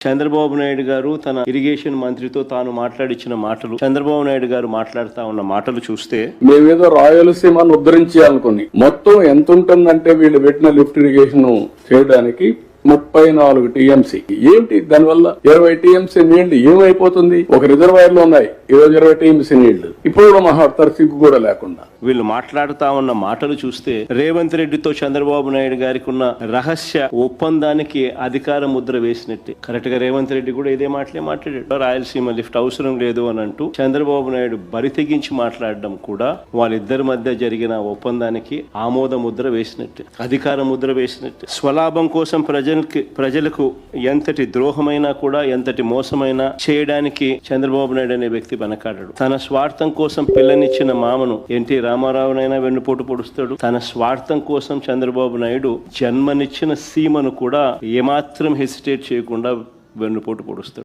చంద్రబాబు నాయుడు గారు తన ఇరిగేషన్ మంత్రితో తాను మాట్లాడించిన మాటలు, చంద్రబాబు నాయుడు గారు మాట్లాడుతా ఉన్న మాటలు చూస్తే మేమేదో రాయలసీమను ఉద్ధరించాలనుకుని మొత్తం ఎంత ఉంటుందంటే వీళ్ళు పెట్టిన లిఫ్ట్ ఇరిగేషన్ చేయడానికి 34 టీఎంసీ. ఏంటి దానివల్ల 20 టీఎంసీ నీళ్లు ఏమైపోతుంది? ఒక రిజర్వాయర్ లో ఉన్నాయి ఈరోజు 20 టీఎంసీ నీళ్లు. ఇప్పుడు కూడా మాట్లాడతారు సిగ్గు కూడా లేకుండా. వీళ్ళు మాట్లాడుతా ఉన్న మాటలు చూస్తే రేవంత్ రెడ్డితో చంద్రబాబు నాయుడు గారికి ఉన్న రహస్య ఒప్పందానికి అధికార ముద్ర వేసినట్టే. కరెక్ట్ గా రేవంత్ రెడ్డి కూడా ఇదే మాటలే మాట్లాడాడు. రాయలసీమ లిఫ్ట్ అవసరం లేదు అని అంటూ చంద్రబాబు నాయుడు బరి తెగించి మాట్లాడడం కూడా వాళ్ళిద్దరి మధ్య జరిగిన ఒప్పందానికి ఆమోద ముద్ర వేసినట్టే, అధికార ముద్ర వేసినట్టే. స్వలాభం కోసం ప్రజలకు ఎంతటి ద్రోహమైనా కూడా, ఎంతటి మోసమైనా చేయడానికి చంద్రబాబు నాయుడు అనే వ్యక్తి వెనకాడడు. తన స్వార్థం కోసం పిల్లనిచ్చిన మామను ఎన్టీ రామారావునైనా వెన్నుపోటు పొడుస్తాడు. తన స్వార్థం కోసం చంద్రబాబు నాయుడు జన్మనిచ్చిన సీమను కూడా ఏమాత్రం హెసిటేట్ చేయకుండా వెన్నుపోటు పొడుస్తాడు.